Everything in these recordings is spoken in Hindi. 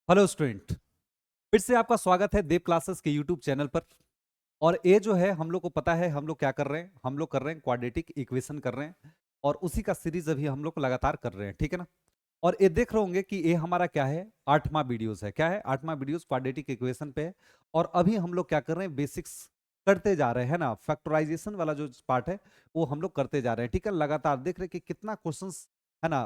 Hello student. फिर से आपका स्वागत है देव क्लासेस के यूट्यूब चैनल पर। और ये जो है हम लोग को पता है हम लोग क्या कर रहे हैं, हम लोग कर रहे हैं क्वाड्रेटिक इक्वेशन कर रहे हैं। और उसी का सीरीज अभी हम लोग लगातार कर रहे हैं, ठीक है ना। और ये देख रहे होंगे कि ये हमारा क्या है, 8वां वीडियोस है। क्या है? 8वां वीडियोस क्वाड्रेटिक इक्वेशन पे है। और अभी हम लोग क्या कर रहे हैं, बेसिक्स करते जा रहे हैं ना। फैक्टराइजेशन वाला जो पार्ट है वो हम लोग करते जा रहे हैं, ठीक है। लगातार देख रहे हैं कि कितना क्वेश्चंस है ना,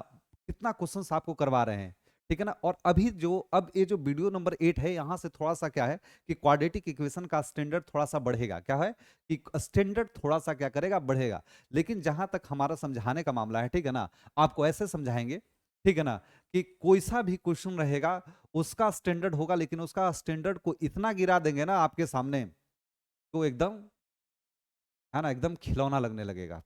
कितना क्वेश्चंस आपको करवा रहे हैं, ठीक है ना। और अभी जो अब ये जो वीडियो नंबर 8 है, यहां से थोड़ा सा क्या है कि क्वाड्रेटिक इक्वेशन का स्टैंडर्ड थोड़ा सा बढ़ेगा। क्या है कि स्टैंडर्ड थोड़ा सा क्या करेगा, बढ़ेगा। लेकिन जहां तक हमारा समझाने का मामला है, ठीक है ना, आपको ऐसे समझाएंगे, ठीक है ना, कि कोई सा भी क्वेश्चन रहेगा उसका स्टैंडर्ड होगा, लेकिन उसका स्टैंडर्ड को इतना गिरा देंगे ना आपके सामने, तो एकदम है ना, एकदम खिलौना लगने लगेगा।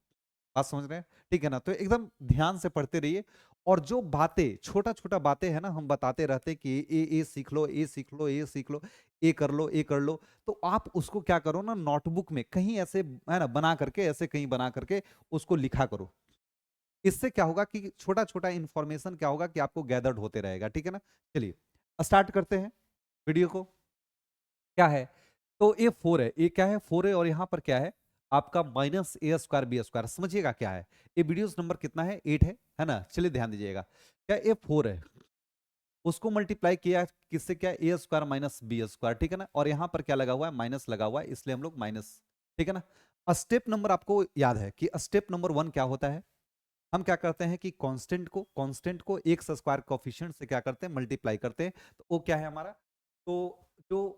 बात समझ रहे हैं? ठीक है ना। तो एकदम ध्यान से पढ़ते रहिए। और जो बातें छोटा छोटा बातें है ना, हम बताते रहते हैं कि ये सीख लो, ये सीख लो, ये सीख लो, ये कर लो, ये कर लो। तो आप उसको क्या करो ना, नोटबुक में कहीं ऐसे है ना बना करके, ऐसे कहीं बना करके उसको लिखा करो। इससे क्या होगा कि छोटा छोटा इंफॉर्मेशन क्या होगा कि आपको गैदर्ड होते रहेगा, ठीक है ना। चलिए स्टार्ट करते हैं वीडियो को। क्या है? तो ये 4 है, ये क्या है, 4 है। और यहां पर क्या है आपका minus a square B square. समझिएगा क्या है ये, वीडियोस नंबर कितना है, 8 है ना। चलिए ध्यान दीजिएगा। क्या ये 4 है, उसको मल्टीप्लाई किया किससे, क्या ए स्क्वायर माइनस बी स्क्वायर, ठीक है ना। और यहां पर क्या लगा हुआ है, माइनस लगा हुआ है, इसलिए हम लोग माइनस, ठीक है ना। स्टेप नंबर आपको याद है कि स्टेप नंबर 1 क्या होता है। हम क्या करते हैं कि कांस्टेंट को एक्स स्क्वायर कोफिशिएंट से क्या करते हैं, मल्टीप्लाई करते हैं। तो वो क्या है हमारा, तो जो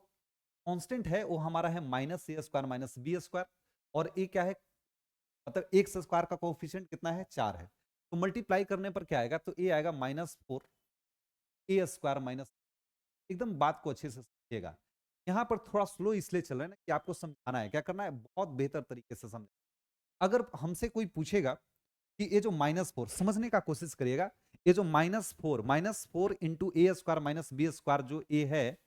कांस्टेंट है वो हमारा है minus a square minus b square. और ये क्या है, मतलब एक्स स्क्वायर का कोफिशिएंट कितना है, 4 है। तो मल्टीप्लाई करने पर क्या आएगा, तो ये आएगा -4 ए स्क्वायर माइनस। एकदम बात को अच्छे से समझिएगा। यहाँ पर थोड़ा स्लो इसलिए चल रहा है ना कि आपको समझाना है, क्या करना है, बहुत बेहतर तरीके से समझ। अगर हमसे कोई पूछेगा कि ये जो -4, समझने का कोशिश करिएगा। ये जो माइनस फोर इंटू ए स्क्वायर माइनस बी स्क्वायर जो ए है,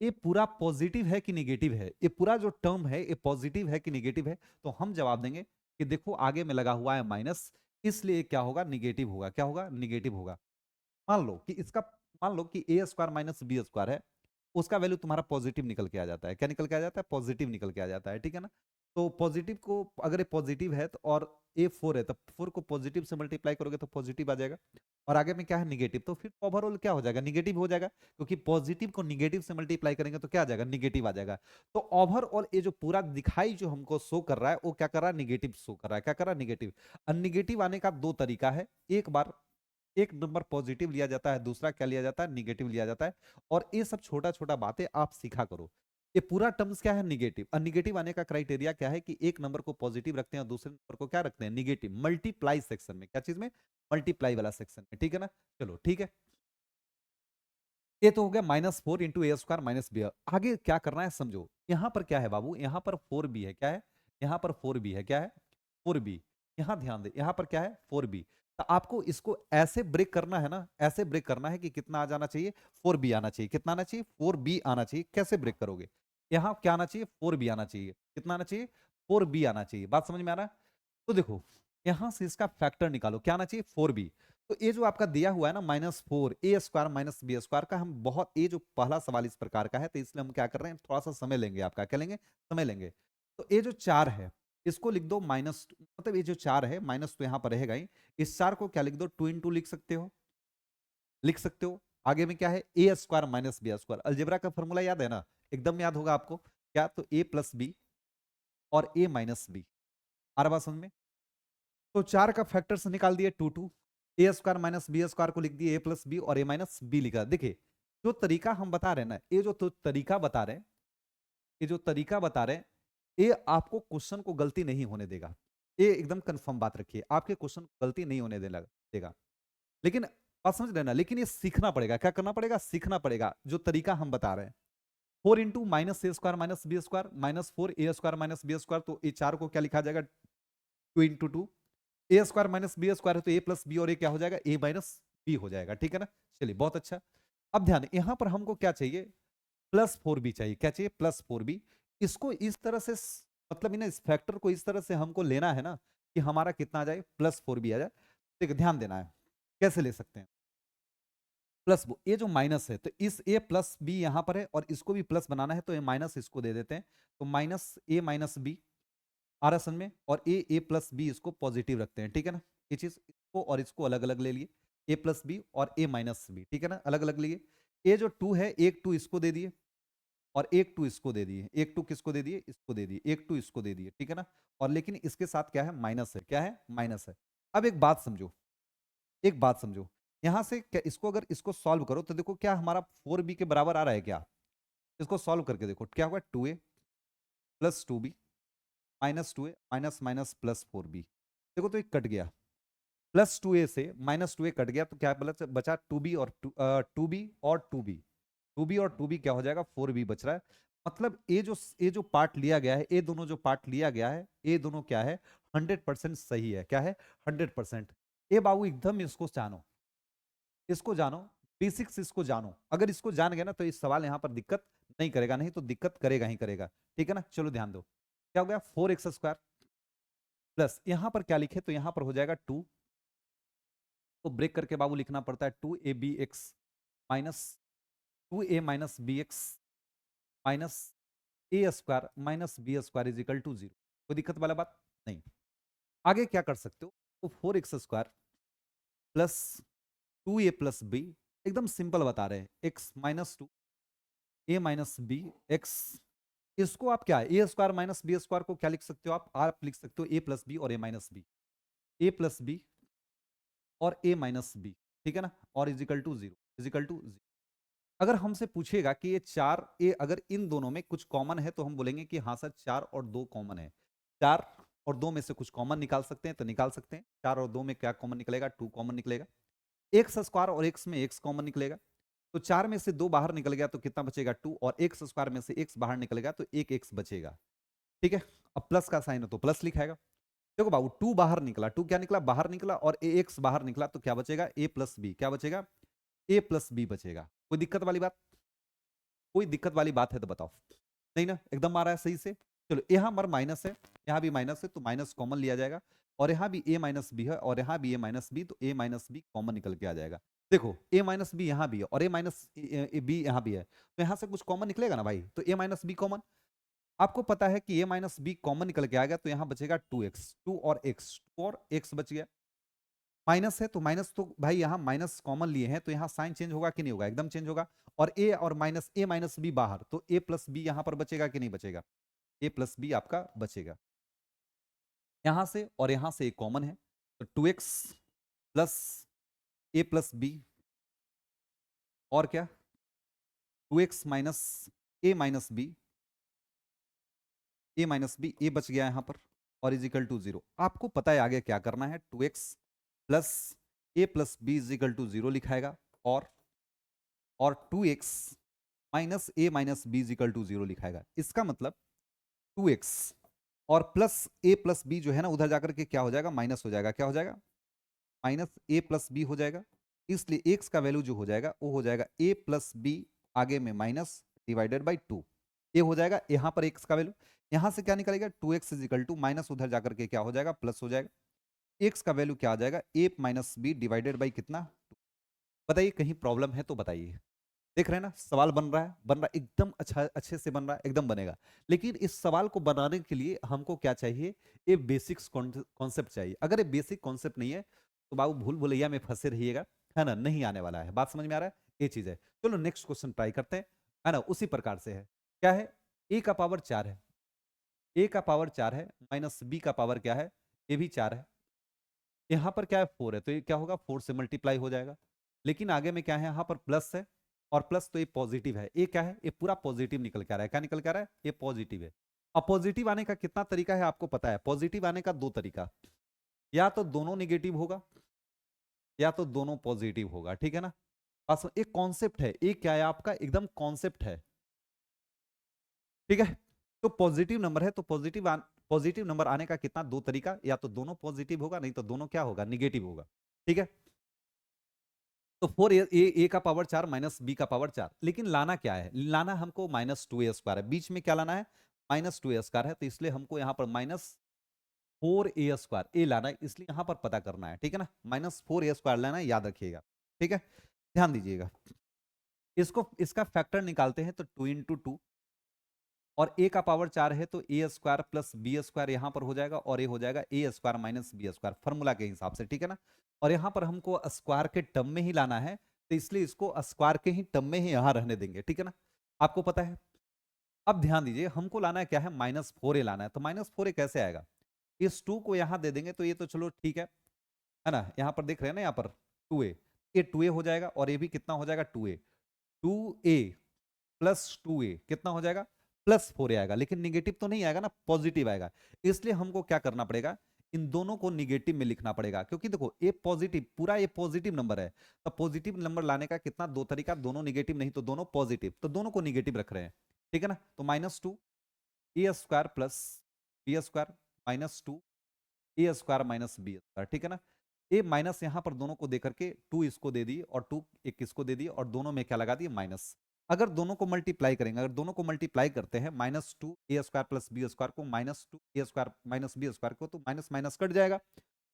ये पूरा पॉजिटिव है कि निगेटिव है, ये पूरा जो टर्म है ये पॉजिटिव है कि निगेटिव है। तो हम जवाब देंगे कि देखो आगे में लगा हुआ है माइनस, इसलिए क्या होगा, निगेटिव होगा। क्या होगा, निगेटिव होगा। मान लो कि इसका, मान लो कि ए स्क्वायर माइनस बी स्क्वायर है, उसका वैल्यू तुम्हारा पॉजिटिव निकल के आ जाता है। क्या निकल के आ जाता है, पॉजिटिव निकल के आ जाता है, ठीक है ना। तो पॉजिटिव को, अगर ये पॉजिटिव है तो, और ए 4 है, तो 4 को पॉजिटिव से मल्टीप्लाई करोगे तो पॉजिटिव आ जाएगा। और आगे में क्या है, निगेटिव, तो फिर ओवरऑल क्या हो जाएगा, निगेटिव हो जाएगा। क्योंकि पॉजिटिव को निगेटिव से मल्टीप्लाई करेंगे तो क्या आ जाएगा, निगेटिव आ जाएगा। तो ओवरऑल ये जो पूरा दिखाई जो हमको शो कर रहा है वो क्या कर रहा है, निगेटिव शो कर रहा है। क्या कर रहा है, निगेटिव। निगेटिव आने का दो तरीका है। एक बार एक नंबर पॉजिटिव लिया जाता है, दूसरा क्या लिया जाता है, निगेटिव लिया जाता है। और ये सब छोटा छोटा बातें आप सीखा करो। ये पूरा टर्म्स क्या है, निगेटिव। और निगेटिव आने का क्राइटेरिया क्या है कि एक नंबर को पॉजिटिव रखते हैं और दूसरे नंबर को क्या रखते हैं, निगेटिव। मल्टीप्लाई सेक्शन में, क्या चीज में, मल्टीप्लाई वाला सेक्शन में, ठीक है ना। चलो ठीक है। ये तो हो गया -4 इंटू ए स्क्वायर माइनस बी। आगे क्या करना है समझो। यहां पर क्या है बाबू, यहां पर 4b है। क्या है, यहां पर 4b है। क्या है, 4b। यहां ध्यान दे, यहां पर क्या है, 4b। तो आपको इसको ऐसे ब्रेक करना है ना, ऐसे ब्रेक करना है कि कितना आ जाना चाहिए, 4b आना चाहिए। कितना आना चाहिए, 4b आना चाहिए। कैसे ब्रेक करोगे, यहां क्या आना चाहिए, 4b आना चाहिए। कितना आना चाहिए, 4b आना चाहिए। बात समझ में आ रहा है? तो देखो यहां से इसका फैक्टर निकालो, क्या आना चाहिए, 4b। तो ये जो आपका दिया हुआ है ना, -4 ए स्क्वायर माइनस बी स्क्वायर का, हम बहुत, ये जो पहला सवाल इस प्रकार का है तो इसलिए हम क्या कर रहे हैं, थोड़ा सा समय लेंगे। आपका क्या लेंगे, समय लेंगे। तो ये जो 4 है इसको लिख दो मतलब ये जो 4 है, माइनस तो यहां पर रहेगा ही। इस 4 को क्या लिख दो, 2 into लिख सकते हो, लिख सकते हो। आगे में क्या है, a square minus b square. Algebra का फॉर्मूला याद है ना, एकदम याद होगा आपको। क्या, तो ए प्लस बी और ए माइनस बी। आ रहा बात समझ में? तो 4 का फैक्टर से निकाल दिए, 2 ए स्क्वायर माइनस बी स्क्वायर को लिख दिए ए प्लस बी, और ए माइनस बी लिखा। देखिए जो तरीका हम बता रहे हैं ना, ये जो तो तरीका बता रहे हैं, ये जो तरीका बता रहे हैं, ये आपको क्वेश्चन को गलती नहीं होने देगा। ये एकदम कंफर्म बात रखिए, आपके क्वेश्चन को गलती नहीं होने देगा। लेकिन बात समझ रहे हैं ना, लेकिन ये सीखना पड़ेगा। क्या करना पड़ेगा, सीखना पड़ेगा जो तरीका हम बता रहे हैं। 4 into minus a square minus b square, -4 A square minus b square. तो ये 4 को क्या लिखा जाएगा, 2 into 2। ए स्क्वायर माइनस बी स्क्वायर है तो ए प्लस बी, और ए क्या हो जाएगा, ए माइनस बी हो जाएगा, ठीक है ना। चलिए बहुत अच्छा। अब ध्यान, यहां पर हमको क्या चाहिए, +4b चाहिए। क्या चाहिए, +4b। इसको इस तरह से मतलब इस फैक्टर को इस तरह से हमको लेना है ना कि हमारा कितना आ जाए, +4b आ जाए। देखिए ध्यान देना है, कैसे ले सकते हैं। प्लस ये जो माइनस है तो इस ए प्लस बी यहां पर है और इसको भी प्लस बनाना है तो ये माइनस इसको दे देते हैं, तो माइनस ए माइनस बी आ रहा सन में, और ए प्लस बी इसको पॉजिटिव रखते हैं, ठीक है ना। ये चीज इसको और इसको अलग अलग ले लिए, ए प्लस बी और ए माइनस बी, ठीक है ना, अलग अलग लिए। ये जो टू है, एक टू इसको दे दिए और एक टू इसको दे दिए, एक टू किसको दे दिए, इसको दे दिए, एक टू इसको दे दिए, ठीक है ना। और लेकिन इसके साथ क्या है, माइनस है, क्या है, माइनस है। अब एक बात समझो, एक बात समझो, यहां से क्या इसको अगर इसको सॉल्व करो तो देखो क्या हमारा 4b के बराबर आ रहा है क्या। इसको सॉल्व करके देखो क्या होगा, 2a plus 2b minus 2a minus minus plus 4b। देखो तो एक कट गया, प्लस 2a से माइनस 2a कट गया तो क्या बचा 2b और 2b और 2b, 2b और 2b क्या हो जाएगा, 4b बच रहा है। मतलब ये जो पार्ट लिया गया है, ये दोनों जो पार्ट लिया गया है, ये दोनों क्या है, 100% सही है, क्या है, 100%। ये बाबू एकदम इसको जानो, इसको जानो, बेसिक्स इसको जानो, अगर इसको जान गए ना तो इस सवाल यहां पर दिक्कत नहीं करेगा, नहीं तो दिक्कत करेगा ही करेगा, ठीक है ना। चलो ध्यान दो, क्या हो गया, 4x² प्लस यहां पर क्या लिखे, तो यहां पर हो जाएगा 2, तो ब्रेक करके बाबू लिखना पड़ता है 2ab(x) minus 2a minus b x minus a² minus b² is equal to 0। कोई दिक्कत वाला बात नहीं। आगे क्या कर सकते हो, तो 4x² plus 2a plus b, एकदम सिंपल बता रहे हैं, x minus 2 a minus b x, इसको आप क्या है, a² माइनस b² को क्या लिख सकते हो, आप लिख सकते हो a प्लस बी और a minus b, a plus b और a माइनस बी, ठीक है ना, और इजिकल टू 0, इजिकल टू 0। अगर हमसे पूछेगा कि ये चार, ये अगर इन दोनों में कुछ कॉमन है तो हम बोलेंगे कि हाँ सर 4 और 2 कॉमन है, 4 और 2 में से कुछ कॉमन निकाल सकते हैं तो निकाल सकते हैं। 4 और 2 में क्या कॉमन निकलेगा, 2 कॉमन निकलेगा। x² और x में x कॉमन निकलेगा, तो 4 में से 2 बाहर निकल गया तो कितना बचेगा, 2, और x² में से x बाहर निकलेगा तो एक x बचेगा, ठीक है। अब प्लस का साइन है तो प्लस लिखाएगा। देखो बाबू 2 बाहर निकला, 2 क्या निकला, बाहर निकला, और x बाहर निकला तो क्या बचेगा, a प्लस बी, क्या बचेगा, a प्लस बी बचेगा। कोई दिक्कत वाली बात, कोई दिक्कत वाली बात है तो बताओ, नहीं ना, एकदम आ रहा है सही से। चलो यहाँ पर माइनस है, यहाँ भी माइनस है तो माइनस कॉमन लिया जाएगा, और यहाँ भी a माइनस बी है और यहाँ भी a माइनस बी, तो a माइनस बी कॉमन निकल के आ जाएगा। देखो a माइनस बी यहाँ भी है और a माइनस बी यहाँ भी है, तो यहाँ से कुछ कॉमन निकलेगा ना भाई, तो a माइनस बी कॉमन। आपको पता है कि a माइनस बी कॉमन निकल के आ गया तो यहाँ बचेगा 2x, 2 और x, 2 और x बच गया। माइनस है तो माइनस, तो भाई यहाँ माइनस कॉमन लिए हैं तो यहाँ साइन चेंज होगा कि नहीं होगा, एकदम चेंज होगा। और ए और माइनस, ए माइनस बी बाहर, तो ए प्लस बी यहाँ पर बचेगा कि नहीं बचेगा, ए प्लस बी आपका बचेगा। यहां से और यहां से एक कॉमन है, तो 2x plus a plus b, और क्या 2x minus a minus B, A minus B, ए बच गया यहां पर, और इजिकल टू 0। आपको पता है आगे क्या करना है, 2x plus a plus b is equal to 0 लिखाएगा, और 2x minus a minus b is equal to 0 लिखाएगा। इसका मतलब 2x और प्लस ए प्लस बी जो है ना, उधर जाकर के क्या हो जाएगा, माइनस हो जाएगा, क्या हो जाएगा, माइनस ए प्लस बी हो जाएगा। इसलिए एक्स का वैल्यू जो हो जाएगा वो हो जाएगा ए प्लस बी, आगे में माइनस डिवाइडेड बाई 2, ये हो जाएगा यहाँ पर एक्स का वैल्यू। यहाँ से क्या निकलेगा, 2x इजिकल टू माइनस, उधर जाकर के क्या हो जाएगा, प्लस हो जाएगा। एक्स का वैल्यू क्या आ जाएगा, ए माइनस बी डिवाइडेड बाई कितना, बताइए कहीं प्रॉब्लम है तो बताइए। देख रहे हैं ना, सवाल बन रहा है, बन रहा है एकदम अच्छा, अच्छे से बन रहा है, एकदम बनेगा। लेकिन इस सवाल को बनाने के लिए हमको क्या चाहिए, ये बेसिक्स कॉन्सेप्ट चाहिए। अगर ये बेसिक कॉन्सेप्ट नहीं है तो बाबू भूल भुलैया में फंसे रहिएगा, है ना, नहीं आने वाला है। बात समझ में आ रहा है, ये चीज है। चलो नेक्स्ट क्वेश्चन ट्राई करते हैं, है ना, उसी प्रकार से है। क्या है, ए का पावर 4 है, ए का पावर 4 है, माइनस बी का पावर क्या है, ये भी 4 है। यहाँ पर क्या है, 4 है, तो ये क्या होगा, 4 से मल्टीप्लाई हो जाएगा। लेकिन आगे में क्या है, यहाँ पर प्लस है, और प्लस तो ये पॉजिटिव है, ये क्या है, ये पूरा पॉजिटिव निकल के आ रहा है। क्या निकल के आ रहा है, ये पॉजिटिव है। अब पॉजिटिव आने का कितना तरीका है आपको पता है, पॉजिटिव आने का 2 तरीका, या तो दोनों निगेटिव होगा या तो दोनों पॉजिटिव होगा, ठीक है ना। बस एक कॉन्सेप्ट है, एक क्या है आपका, एकदम कॉन्सेप्ट है, ठीक है। तो पॉजिटिव नंबर है तो पॉजिटिव नंबर आने का कितना, 2 तरीका, या तो दोनों पॉजिटिव होगा, नहीं तो दोनों क्या होगा, निगेटिव होगा, ठीक है। तो 4 ए का पावर 4 माइनस बी का पावर 4, लेकिन लाना क्या है, लाना हमको -2a² है, बीच में क्या लाना है, -2a² है, तो इसलिए हमको यहाँ पर -4a² ए लाना है, इसलिए यहाँ पर पता करना है, ठीक है ना, -4a² लाना है, याद रखिएगा, ठीक है। ध्यान दीजिएगा, इसको इसका फैक्टर निकालते हैं तो 2 × 2 और a का पावर 4 है तो a square plus b square यहां पर हो जाएगा और ये हो जाएगा a square minus b square formula के हिसाब से, ठीक है ना। और यहां पर हमको स्क्वायर के टर्म में ही लाना है तो इसलिए इसको स्क्वायर के ही टर्म में ही यहां रहने देंगे, ठीक है ना, आपको पता है। अब ध्यान दीजिए, हमको लाना है क्या है, -4a लाना है। तो -4a कैसे आएगा, इस 2 को यहां दे देंगे तो ये तो चलो ठीक है ना, यहां पर देख रहे हैं ना, यहां पर 2a, ये 2a हो जाएगा और ये भी कितना हो जाएगा 2a, 2a प्लस 2a कितना हो जाएगा +4a आएगा, लेकिन निगेटिव तो नहीं आएगा ना, पॉजिटिव आएगा। इसलिए हमको क्या करना पड़ेगा, इन दोनों को निगेटिव में लिखना पड़ेगा, क्योंकि देखो ए पॉजिटिव, पूरा ये पॉजिटिव नंबर है, तो पॉजिटिव नंबर लाने का कितना, दो तरीका, दोनों निगेटिव नहीं तो दोनों पॉजिटिव, तो दोनों को निगेटिव रख रहे हैं, ठीक है ना। तो -2 a square plus b square -2 a square minus b square, ठीक है ना। ए माइनस यहां पर दोनों को दे करके 2 इसको दे दी और 2 एक इसको दे दी और दोनों में क्या लगा दिए माइनस। अगर दोनों को मल्टीप्लाई करेंगे, अगर दोनों को मल्टीप्लाई करते हैं -2 a square plus b square को -2 a square minus b square को, तो माइनस माइनस कट जाएगा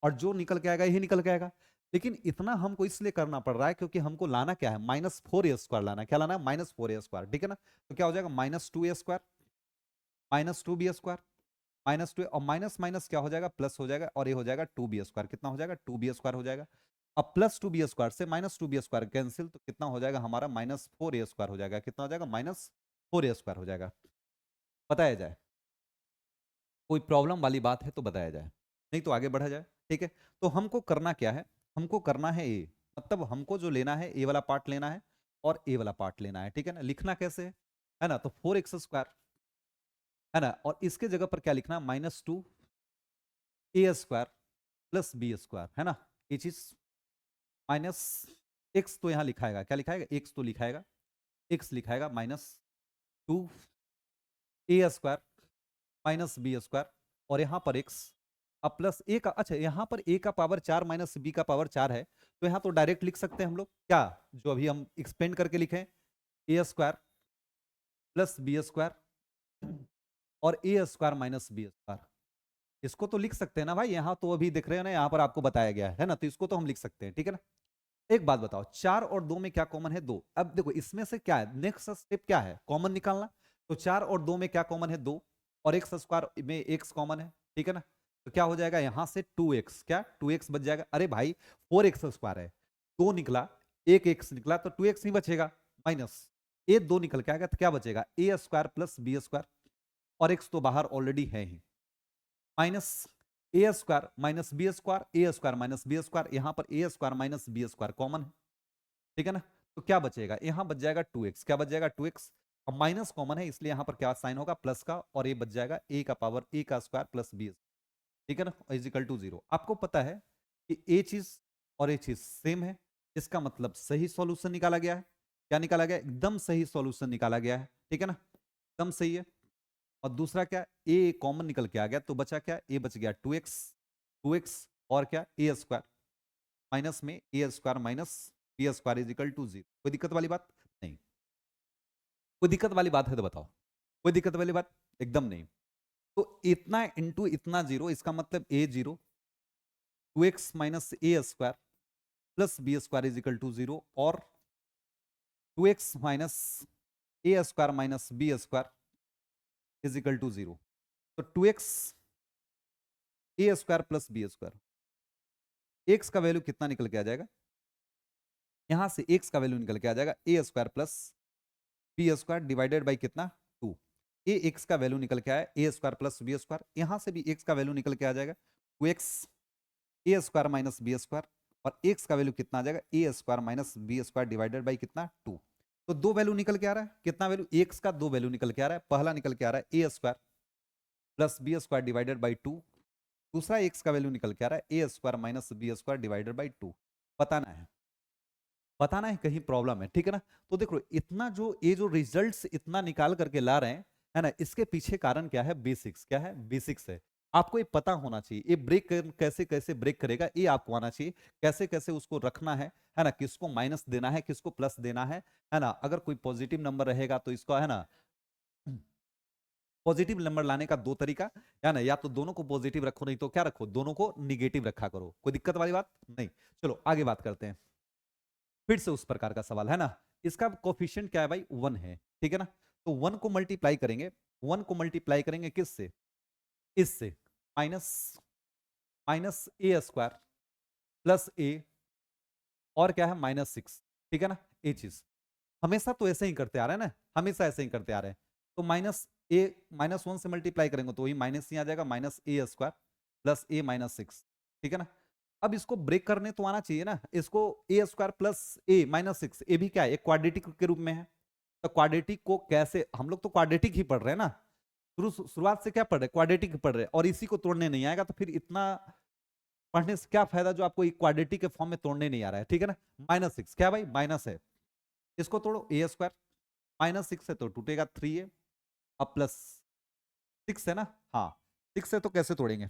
और जो निकल के आएगा यही निकल के आएगा। लेकिन इतना हमको इसलिए करना पड़ रहा है क्योंकि हमको लाना क्या है, -4a स्क्वायर लाना है। क्या लाना है, -4a स्क्वायर, ठीक है ना। तो क्या हो जाएगा, -2a स्क्वायर -2b स्क्वायर -2 और माइनस माइनस क्या हो जाएगा, प्लस हो जाएगा और ये हो जाएगा 2b स्क्वायर, कितना हो जाएगा 2b स्क्वायर हो जाएगा। अब +2b स्क्वायर से -2b स्क्वायर कैंसिल, तो कितना हो जाएगा हमारा -4a स्क्वायर हो जाएगा, कितना हो जाएगा -4a स्क्वायर हो जाएगा। बताया जाए, कोई प्रॉब्लम वाली बात है तो बताया जाए, नहीं तो आगे बढ़ा जाए, ठीक है। तो हमको करना क्या है, हमको करना है ए, मतलब हमको जो लेना है ए वाला पार्ट लेना है और ए वाला पार्ट लेना है, ठीक है ना। लिखना कैसे है ना, तो 4x स्क्वायर है ना, और इसके जगह पर क्या लिखना, -2a square plus b square, है ना। ये चीज माइनस एक्स तो यहां लिखाएगा, क्या लिखाएगा, एक्स तो लिखाएगा, एक्स लिखाएगा -2a square minus b square और यहां पर एक्स, अब प्लस ए का, अच्छा यहां पर ए का पावर 4 माइनस बी का पावर 4 है, तो यहां तो डायरेक्ट लिख सकते हैं हम लोग, क्या जो अभी हम एक्सपेंड करके लिखे, ए स्क्वायर प्लस बी स्क्वायर और ए स्क्वायर माइनस बी स्क्वायर। इसको तो लिख सकते हैं ना भाई, यहां तो अभी दिख रहे हैं ना, यहां पर आपको बताया गया है ना, तो इसको तो हम लिख सकते हैं, ठीक है ना। एक बात बताओ, 4 और 2 में क्या कॉमन है, 2। अब देखो इसमें से क्या है, नेक्स्ट स्टेप क्या है, कॉमन निकालना। तो 4 और 2 में क्या कॉमन है, 2, और एक्स स्क्वायर में एक्स कॉमन है, ठीक है ना। तो क्या हो जाएगा यहां से 2x, क्या 2x बच जाएगा, अरे भाई 4x स्क्वायर है, 2 निकला, एक एक्स निकला तो 2x नहीं बचेगा, माइनस ए 2 निकल के आएगा तो क्या बचेगा, a square plus b square, और एक्स तो बाहर ऑलरेडी है ही, minus a square minus b square, a square minus b square, यहां पर a square minus b square common है, ठीक है ना। तो क्या बचेगा, यहां बच जाएगा 2x, क्या बच जाएगा 2x, अब माइनस कॉमन है इसलिए यहां पर क्या साइन होगा, प्लस का, और ये बच जाएगा a का पावर a का स्क्वायर प्लस बी, ठीक है ना, इजिकल टू 0। आपको पता है कि ए चीज और ये चीज सेम है, इसका मतलब सही सॉल्यूशन निकाला गया है। क्या निकाला गया, एकदम सही सॉल्यूशन निकाला गया है, ठीक है ना, एकदम सही है। और दूसरा क्या, ए कॉमन निकल के आ गया तो बचा क्या, ए बच गया 2x और क्या ए स्क्वायर माइनस में a square minus b square equal to 0। कोई दिक्कत वाली बात नहीं, कोई दिक्कत वाली बात है तो बताओ, कोई दिक्कत वाली बात एकदम नहीं। तो इतना इंटू इतना 0, इसका मतलब a 0, 2x minus a square plus b square equal to 0, और 2x minus a square minus b square equal to 0। तो 2x a square plus b square, x का वैल्यू कितना निकल के आ जाएगा, यहां से एक्स का वैल्यू निकल के आ जाएगा a square plus b square divided by कितना 2। ए एक्स का वैल्यू निकल के आया a square plus b square, यहां से भी एक्स का वैल्यू निकल के आ जाएगा 2x a square minus b square, और एक्स का वैल्यू कितना आ जाएगा a square minus b square divided by कितना 2। तो दो वैल्यू निकल के आ रहा है, कितना वैल्यू, एक्स का दो वैल्यू निकल के आ रहा है, पहला निकल के आ रहा है a square plus b square divided by 2, दूसरा एक्स का वैल्यू निकल के आ रहा है a square minus b square divided by 2। बताना है, बताना है कहीं प्रॉब्लम है, ठीक है ना। तो देखो इतना जो ये जो रिजल्ट्स इतना निकाल करके ला रहे हैं, है ना, इसके पीछे कारण क्या है, बेसिक्स, क्या है बेसिक्स है। आपको ये पता होना चाहिए, ये ब्रेक कैसे कैसे ब्रेक करेगा ये आपको आना चाहिए, कैसे कैसे उसको रखना है ना, किसको माइनस देना है किसको प्लस देना है ना। अगर कोई पॉजिटिव नंबर रहेगा तो इसको है ना, पॉजिटिव नंबर लाने का दो तरीका है ना, या तो दोनों को पॉजिटिव रखो, नहीं तो क्या रखो, दोनों को निगेटिव रखा करो, कोई दिक्कत वाली बात नहीं। चलो आगे बात करते हैं। फिर से उस प्रकार का सवाल है ना। इसका कोफिशिएंट क्या है भाई, 1 है, ठीक है ना। तो 1 को मल्टीप्लाई करेंगे, 1 को मल्टीप्लाई करेंगे किससे, इससे, minus minus a square plus ए, और क्या है -6, ठीक है ना। ए चीज हमेशा तो ऐसे ही करते आ रहे हैं ना, हमेशा ऐसे ही करते आ रहे हैं। तो -1 से मल्टीप्लाई करेंगे तो वही माइनस ही आ जाएगा, -a² प्लस a-6, ठीक है ना। अब इसको ब्रेक करने तो आना चाहिए ना, इसको a² प्लस a-6, ये भी क्या है, एक क्वाड्रेटिक के रूप में है। तो क्वाड्रेटिक को कैसे, हम लोग तो क्वाड्रेटिक ही पढ़ रहे हैं ना, शुरुआत से क्या पढ़ रहे हैं, क्वाड्रेटिक पढ़ रहे हैं, और इसी को तोड़ने नहीं आएगा तो फिर इतना पढ़ने से क्या फायदा जो आपको क्वाड्रेटिक के फॉर्म में तोड़ने नहीं आ रहा है, ठीक है ना। -6 क्या भाई, माइनस है, इसको तोड़ो, a², -6 है तो टूटेगा 3a, अब प्लस 6 है ना, हाँ 6 है तो कैसे तोड़ेंगे,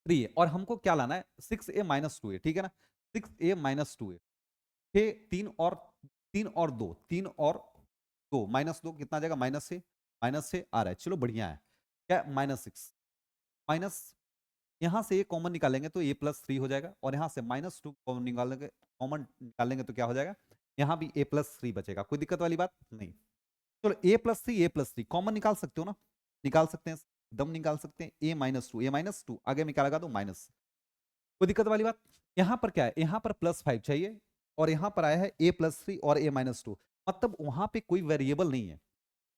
3a, और हमको क्या लाना है, 6a-2a, ठीक है ना, 6a-2a, 3 और 2, 3 और 2, -2 कितना आ जाएगा, -6 आ रहा है, चलो बढ़िया है। क्या, -6 माइनस, यहां से ये कॉमन निकालेंगे तो a+3 हो जाएगा, और यहां से -2 कॉमन निकालेंगे तो क्या हो जाएगा, यहां भी a+3 बचेगा, कोई दिक्कत वाली बात नहीं। चलो a+3 कॉमन निकाल सकते हो ना, निकाल सकते हैं, दम निकाल सकते हैं, a-2 आगे में क्या लगा दो, माइनस, कोई दिक्कत वाली बात। यहां पर क्या है, यहां पर +5 चाहिए, और यहां पर आया है a+3 और a-2, मतलब वहां पे कोई वेरिएबल नहीं है।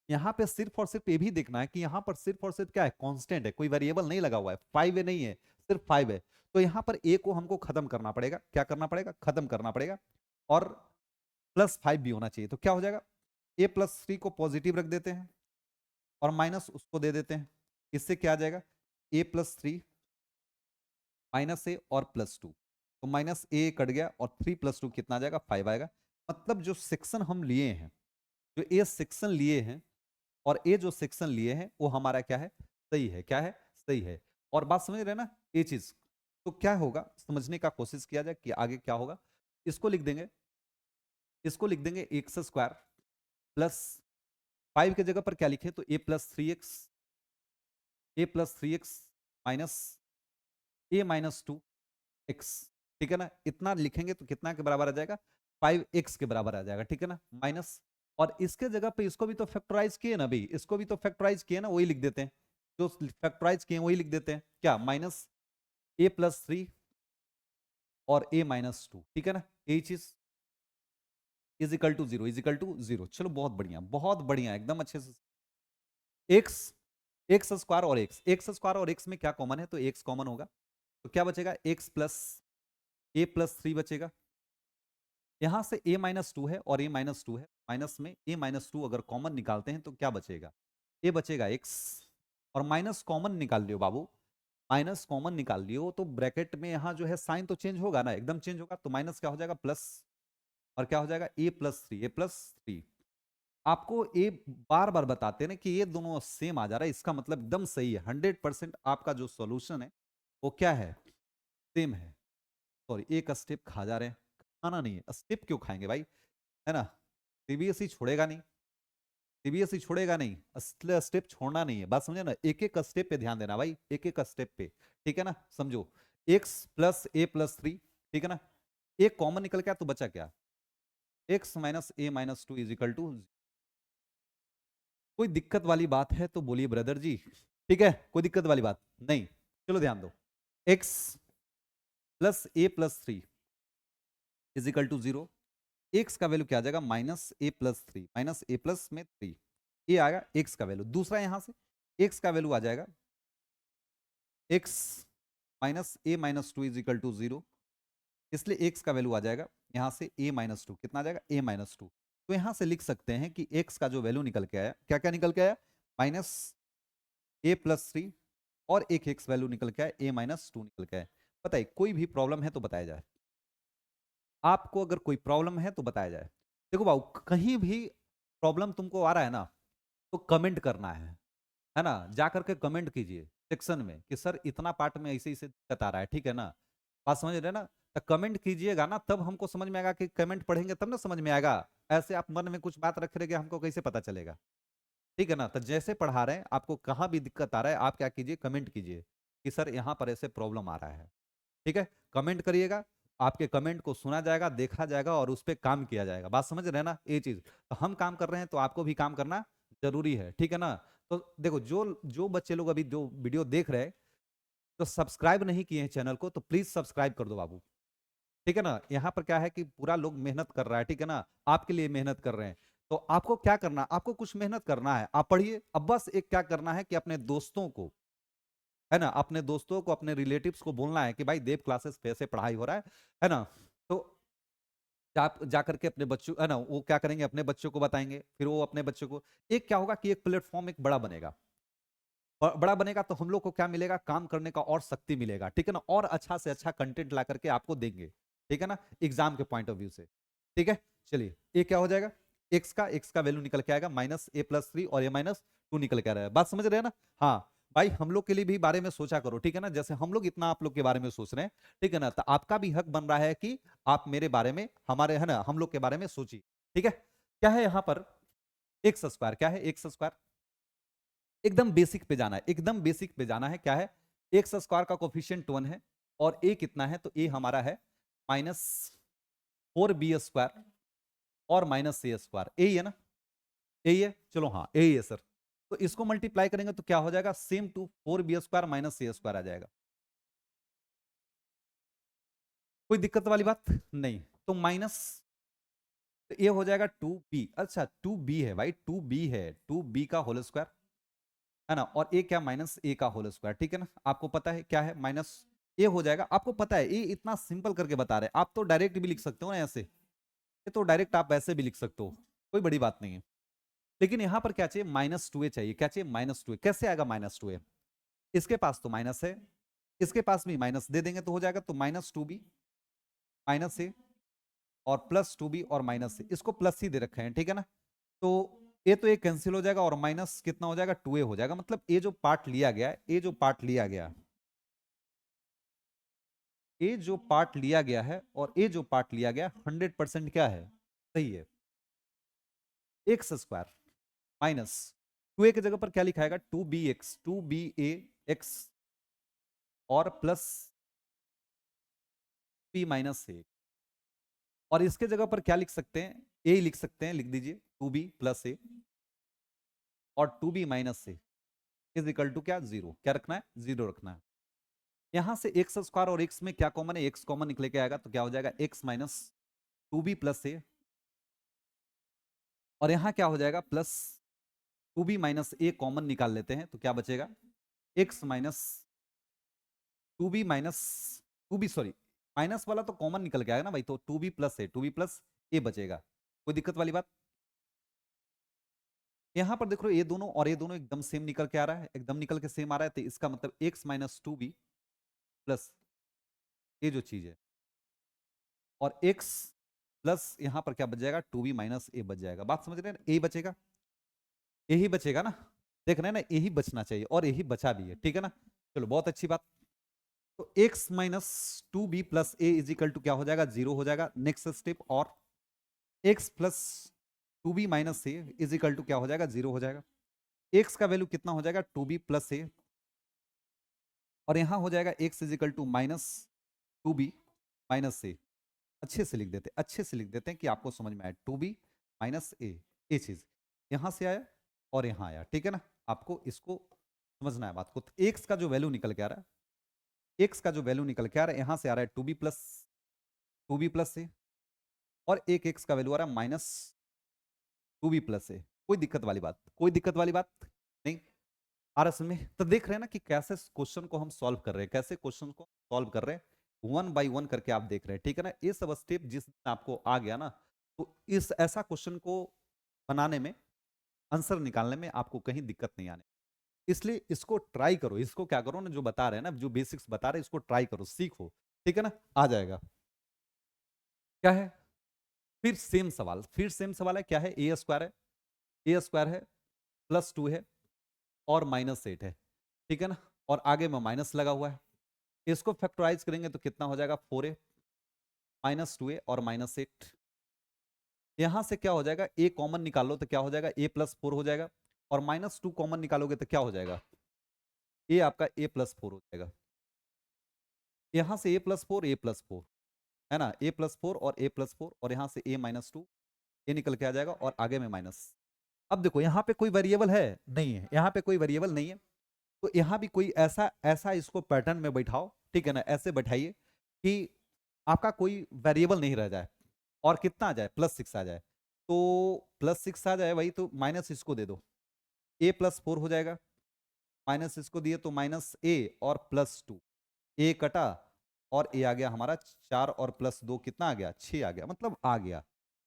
यहाँ पे सिर्फ और सिर्फ ये भी देखना है कि यहाँ पर सिर्फ और सिर्फ क्या है, कांस्टेंट है, कोई वेरिएबल नहीं लगा हुआ है, 5 नहीं है, सिर्फ 5 है। तो यहाँ पर a को हमको खत्म करना पड़ेगा, क्या करना पड़ेगा, खत्म करना पड़ेगा, और +5 भी होना चाहिए, तो क्या हो जाएगा, a+3 को पॉजिटिव रख देते हैं और माइनस उसको दे देते हैं, इससे क्या आ जाएगा, a+3 -a और +2, तो -a कट गया और 3+2 कितना आ जाएगा, 5 आएगा। मतलब जो सेक्शन हम लिए हैं, जो ए सेक्शन लिए हैं और ये जो सेक्शन लिए हैं वो हमारा क्या है, सही है, क्या है, सही है। और बात समझ रहे हैं ना, ये चीज तो क्या होगा, समझने का कोशिश किया जाए कि आगे क्या होगा। इसको लिख देंगे, इसको लिख देंगे x² प्लस 5 की जगह पर क्या लिखे, तो a+3x, a+3x माइनस a-2x, ठीक है ना। इतना लिखेंगे तो कितना के बराबर आ जाएगा, 5x के बराबर आ जाएगा, ठीक है ना, माइनस, और इसके जगह पे इसको भी तो फैक्टराइज किए ना भाई, इसको भी तो फैक्टराइज किए ना, वही लिख देते हैं, जो फैक्टराइज किए वही लिख देते हैं, क्या, -a+3 और a-2, ठीक है ना, यही चीज = 0, = 0। चलो बहुत बढ़िया, बहुत बढ़िया, एकदम अच्छे से। x² और x² और x में क्या कॉमन है, तो x कॉमन होगा, तो क्या बचेगा, x प्लस a+3 बचेगा, यहां से a-2 है और a-2 है, माइनस में a-2 अगर कॉमन निकालते हैं तो क्या बचेगा, a बचेगा x, और माइनस कॉमन निकाल लियो बाबू, माइनस कॉमन निकाल लियो तो ब्रैकेट में यहां जो है साइन तो चेंज होगा ना, एकदम चेंज होगा, तो माइनस क्या हो जाएगा, प्लस, और क्या हो जाएगा, a+3 आपको ए बार बार बताते हैं ना कि ये दोनों सेम आ जा रहा है, इसका मतलब एकदम सही है, 100% आपका जो सॉल्यूशन है वो क्या है, सेम है। सॉरी, एक स्टेप खा जा रहे हैं, खाना नहीं है, स्टेप क्यों खाएंगे भाई, है ना। सीबीएसई छोड़ेगा नहीं, सीबीएसई छोड़ेगा नहीं, असली स्टेप छोड़ना नहीं है, बात समझे ना, एक एक स्टेप पे ध्यान देना भाई, एक एक स्टेप पे, ठीक है ना, समझो। x+a+3, ठीक है ना, एक कॉमन निकल गया तो बचा क्या, x-a-2 = कोई दिक्कत वाली बात है तो बोलिए ब्रदर जी, ठीक है, कोई दिक्कत वाली बात नहीं। चलो ध्यान दो, x+a+3 = 0, x का वैल्यू क्या आ जाएगा, -a+3, -a प्लस में 3, ये आएगा x का वैल्यू। दूसरा यहां से x का वैल्यू आ जाएगा, x -a-2 = 0, इसलिए x का वैल्यू आ जाएगा यहां से a-2, कितना आ जाएगा, a-2। तो यहां से लिख सकते हैं कि x का जो वैल्यू निकल के आया, क्या क्या निकल के आया, -a+3, और एक x वैल्यू निकल के आया, a-2 निकल के आया। बताइए कोई भी प्रॉब्लम है तो बताया जाए, आपको अगर कोई प्रॉब्लम है तो बताया जाए। देखो बाबू, कहीं भी प्रॉब्लम तुमको आ रहा है ना, तो कमेंट करना है ना, जा करके कमेंट कीजिए सेक्शन में कि सर इतना पार्ट में ऐसे ऐसे दिक्कत आ रहा है, ठीक है ना, बात समझ रहे हैं ना। तो कमेंट कीजिएगा ना, तब हमको समझ में आएगा, कि कमेंट पढ़ेंगे तब ना समझ में आएगा, ऐसे आप मन में कुछ बात रख रहे हमको कैसे पता चलेगा, ठीक है ना। तो जैसे पढ़ा रहे हैं, आपको कहाँ भी दिक्कत आ रहा है, आप क्या कीजिए, कमेंट कीजिए कि सर यहाँ पर ऐसे प्रॉब्लम आ रहा है, ठीक है, कमेंट करिएगा। आपके कमेंट को सुना जाएगा, देखा जाएगा और उस पर काम किया जाएगा। बात समझ रहे हैं ना ये चीज? तो हम काम कर रहे हैं तो आपको भी काम करना जरूरी है, ठीक है ना? तो देखो, जो जो बच्चे लोग अभी जो वीडियो देख रहे हैं तो सब्सक्राइब नहीं किए हैं चैनल को, तो प्लीज सब्सक्राइब कर दो बाबू, ठीक है ना? यहाँ पर क्या है कि पूरा लोग मेहनत कर रहा है, ठीक है ना? आपके लिए मेहनत कर रहे हैं। तो आपको क्या करना, आपको कुछ मेहनत करना है, आप पढ़िए। अब बस एक क्या करना है कि अपने दोस्तों को, है ना, अपने दोस्तों को, अपने रिलेटिव्स को बोलना है कि भाई देव क्लासेस पे ऐसे पढ़ाई हो रहा है ना? तो आप जा करके अपने बच्चों, है ना, वो क्या करेंगे, अपने बच्चों को बताएंगे, फिर वो अपने बच्चों को, एक क्या होगा कि एक प्लेटफॉर्म एक बड़ा बनेगा। बड़ा बनेगा तो हम लोग को क्या मिलेगा, काम करने का और शक्ति मिलेगा, ठीक है ना? और अच्छा से अच्छा कंटेंट ला करके आपको देंगे, ठीक है ना, एग्जाम के पॉइंट ऑफ व्यू से। ठीक है, चलिए, ये क्या हो जाएगा, एक्स का वैल्यू निकल के आएगा -a+3 और a-2 निकल के आ रहा है। बात समझ रहे हैं ना? हाँ भाई, हम लोग के लिए भी बारे में सोचा करो, ठीक है ना? जैसे हम लोग इतना आप लोग के बारे में सोच रहे हैं, ठीक है ना, तो आपका भी हक बन रहा है कि आप मेरे बारे में, हमारे, है ना, हम लोग के बारे में सोचिए। ठीक है, क्या है यहाँ पर एक्स स्क्वायर, क्या है एक्स स्क्वायर? एकदम बेसिक पे जाना है, एकदम बेसिक पे जाना है। क्या है, एक्स स्क्वायर का कोफिशिएंट 1 है और ए कितना है, तो ए हमारा है -4b² और -a², यही है ना? यही है, चलो हाँ यही है सर। तो इसको मल्टीप्लाई करेंगे तो क्या हो जाएगा, सेम टू 4b² -a² आ जाएगा। कोई दिक्कत वाली बात नहीं। तो माइनस, तो ये हो जाएगा 2b। अच्छा 2b है भाई, 2b है, 2b का होल स्क्वायर, है ना? और ए क्या, -a का होल स्क्वायर, ठीक है ना? आपको पता है क्या है, माइनस ए हो जाएगा, आपको पता है। ये इतना सिंपल करके बता रहे हैं, आप तो डायरेक्ट भी लिख सकते हो ना ऐसे, ये तो डायरेक्ट आप ऐसे भी लिख सकते हो, कोई बड़ी बात नहीं है। लेकिन यहां पर क्या चाहिए, -2a चाहिए। क्या चाहिए, -2a। कैसे आएगा -2a? इसके पास तो माइनस है, इसके पास भी माइनस दे देंगे तो हो जाएगा। तो -2b -a और +2b और -a, इसको प्लस ही दे रखे हैं, ठीक है ना? तो ये कैंसिल हो जाएगा और माइनस कितना हो जाएगा, 2a हो जाएगा। मतलब ये जो पार्ट लिया गया, ये जो पार्ट लिया गया, ये जो पार्ट लिया गया है और ये जो पार्ट लिया गया 100% क्या है, सही है। x² माइनस 2a की जगह पर क्या लिखाएगा, 2bx और प्लस p -a। और इसके जगह पर क्या लिख सकते हैं, a लिख सकते हैं, लिख दीजिए 2b + a और 2b - a is equal to क्या, 0। क्या रखना है, 0 रखना है। यहां से x² और x में क्या कॉमन है, x कॉमन निकले के आएगा तो क्या हो जाएगा, x - 2b + a और यहां क्या हो जाएगा, +2b - a कॉमन निकाल लेते हैं तो क्या बचेगा, x -2b सॉरी, माइनस वाला तो कॉमन निकल के आएगा ना भाई, तो 2b + a, 2b + a बचेगा। कोई दिक्कत वाली बात? यहां पर देखो, ये दोनों और ये दोनों एकदम सेम निकल के आ रहा है, एकदम निकल के सेम आ रहा है, तो इसका मतलब x -2b प्लस ये जो चीज है और x प्लस यहां पर क्या बच जाएगा, 2b - a बच जाएगा। बात समझ रहे हैं, a बचेगा, यही बचेगा ना? देख रहे हैं ना, यही बचना चाहिए और यही बचा भी है, ठीक है ना? चलो बहुत अच्छी बात। तो x -2b + a is equal to क्या हो जाएगा, 0 हो जाएगा। नेक्स्ट स्टेप, और x + 2b - a is equal to क्या हो जाएगा, 0 हो जाएगा। x का वैल्यू कितना हो जाएगा, 2b + a और यहां हो जाएगा x is equal to -2b - a। अच्छे से लिख देते, अच्छे से लिख देते हैं कि आपको समझ में आए। 2b - a, ये चीज यहां से आया और यहां आया, ठीक है ना? आपको इसको समझना है बात को। तो x का जो वैल्यू निकल के आ रहा है, x का जो वैल्यू निकल के आ रहा है, यहां से आ रहा है 2b + a और एक x का वैल्यू आ रहा है -2b + a। कोई दिक्कत वाली बात, कोई दिक्कत वाली बात नहीं आ रहा समझ में? तो देख रहे हैं ना कि कैसे क्वेश्चन को हम सॉल्व कर रहे हैं, कैसे क्वेश्चन को सॉल्व कर रहे हैं, 1 बाय 1 करके आप देख रहे हैं, ठीक है ना? ये सब स्टेप जिस दिन आपको आ गया ना, तो इस ऐसा क्वेश्चन को बनाने में, आंसर निकालने में आपको कहीं दिक्कत नहीं आने। इसलिए इसको ट्राई करो, इसको क्या करो ना, जो बता रहे हैं ना, जो बेसिक्स बता रहे हैं, इसको ट्राई करो, सीखो, ठीक है ना? आ जाएगा। क्या है, फिर सेम सवाल, फिर सेम सवाल है। क्या है, a² है, a² है, +2 है और -8 है, ठीक है ना? और आगे में माइनस लगा हुआ है। इसको फैक्टराइज करेंगे तो कितना हो जाएगा, 4a -2a और -8। यहां से क्या हो जाएगा, a कॉमन निकालो तो क्या हो जाएगा, a + 4 हो जाएगा और -2 कॉमन निकालोगे तो क्या हो जाएगा, a आपका a + 4 हो जाएगा। यहां से a + 4, a + 4 है ना, a+4 और a+4 और यहाँ से a-2 ये निकल के आ जाएगा और आगे में माइनस। अब देखो यहाँ पे कोई वेरिएबल है नहीं है, यहाँ पे कोई वेरिएबल नहीं है, तो यहाँ भी कोई ऐसा ऐसा इसको पैटर्न में बैठाओ, ठीक है ना, ऐसे बैठाइए कि आपका कोई वेरिएबल नहीं रह जाए और कितना आ जाए, +6 आ जाए। तो +6 आ जाए वही, तो माइनस इसको दे दो, a+4 हो जाएगा, माइनस इसको दिए तो -a और +2, a कटा और a आ गया हमारा 4 और +2 कितना आ गया, 6 आ गया, मतलब आ गया,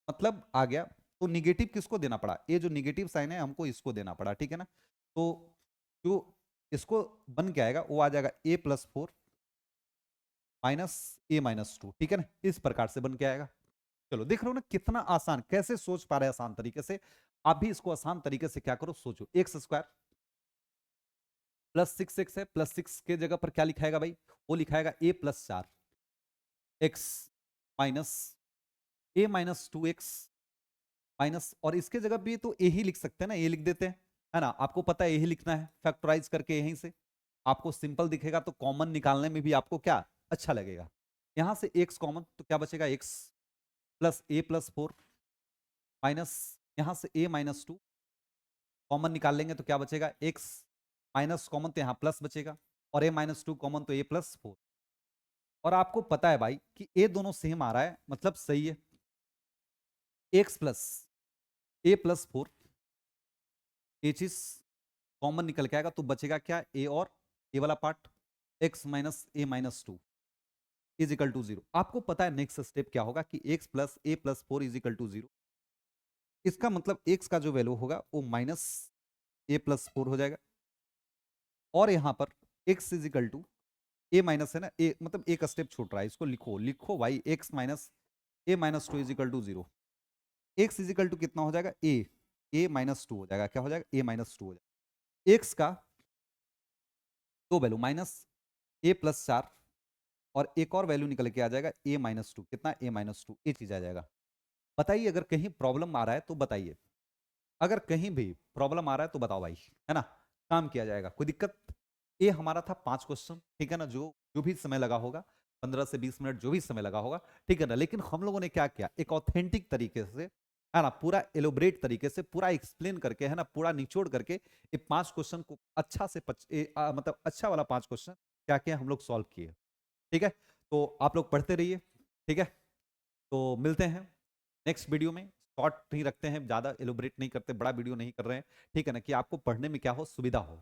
मतलब आ गया। तो निगेटिव किसको देना पड़ा, ये जो निगेटिव साइन है हमको इसको देना पड़ा, ठीक है ना। तो जो इसको बन के आएगा वो आ जाएगा a+4 -a-2, ठीक है ना, इस प्रकार से बन के आएगा। चलो देख रहे हो ना कितना आसान, कैसे सोच पा रहे हैं आसान तरीके से। आप भी इसको आसान तरीके से क्या करो, सोचो। x² +6x है, +6 के जगह पर क्या लिखाएगा भाई, वो लिखाएगा a+4 x minus a-2x minus, और इसके जगह भी तो a ही लिख सकते हैं ना, a लिख देते हैं, है ना, आपको पता है यही लिखना है, फैक्टराइज करके यहीं से आपको सिंपल दिखेगा तो कॉमन निकालने में भी आपको क्या अच्छा लगेगा। यहां से x कॉमन तो क्या बचेगा, x प्लस a+4 माइनस यहां से a-2 कॉमन निकाल लेंगे तो क्या बचेगा, x माइनस कॉमन तो यहाँ प्लस बचेगा और a-2 कॉमन तो a+4। और आपको पता है भाई कि a दोनों सेम आ रहा है, मतलब सही है, x प्लस a+4 ये चीज कॉमन निकल के आएगा तो बचेगा क्या, a और a वाला part, x minus a-2 is equal to 0। आपको पता है नेक्स्ट स्टेप क्या होगा कि x plus a+4 is equal to 0। इसका मतलब x का जो वैल्यू होगा वो -a+4 हो जाएगा और यहां पर x is equal to a minus है ना, a मतलब एक स्टेप छूट रहा है, इसको लिखो लिखो भाई, x minus a-2 is equal to 0। x is equal to कितना हो जाएगा, a-2 हो जाएगा, क्या हो जाएगा, a-2 हो जाएगा। x का दो वैल्यू -a+4 और एक और वैल्यू निकल के आ जाएगा a-2, कितना, a-2, ये चीज आ जाएगा। बताइए अगर कहीं प्रॉब्लम आ रहा है तो बताइए, अगर कहीं भी प्रॉब्लम आ रहा है तो बताओ भाई, है ना, काम किया जाएगा, कोई दिक्कत। ये हमारा था 5 क्वेश्चन, ठीक है ना, जो जो भी समय लगा होगा 15 से 20 मिनट जो भी समय लगा होगा, ठीक है ना, लेकिन हम लोगों ने क्या किया, एक ऑथेंटिक तरीके से, है ना, पूरा एलोबरेट तरीके से पूरा एक्सप्लेन करके, है ना, पूरा निचोड़ करके ये 5 क्वेश्चन को अच्छा से मतलब अच्छा वाला 5 क्वेश्चन क्या किया हम लोग सॉल्व किए, ठीक है। तो आप लोग पढ़ते रहिए, ठीक है। तो मिलते हैं नेक्स्ट वीडियो में। शॉर्ट नहीं रखते हैं, ज़्यादा एलोबरेट नहीं करते, बड़ा वीडियो नहीं कर रहे हैं, ठीक है ना, कि आपको पढ़ने में क्या हो, सुविधा हो।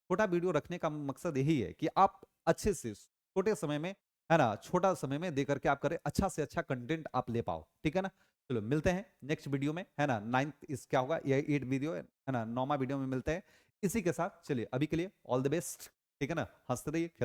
छोटा वीडियो रखने का मकसद यही है कि आप अच्छे से छोटे समय में, है ना, छोटा समय में दे करके आप करें, अच्छा से अच्छा कंटेंट आप ले पाओ, ठीक है ना। चलो मिलते हैं नेक्स्ट वीडियो में, है ना, 9th इस क्या होगा, ये 8 वीडियो है ना, 9वां वीडियो में मिलते हैं। इसी के साथ चलिए अभी के लिए ऑल द बेस्ट, ठीक है ना, हंसते रहिए, खेलते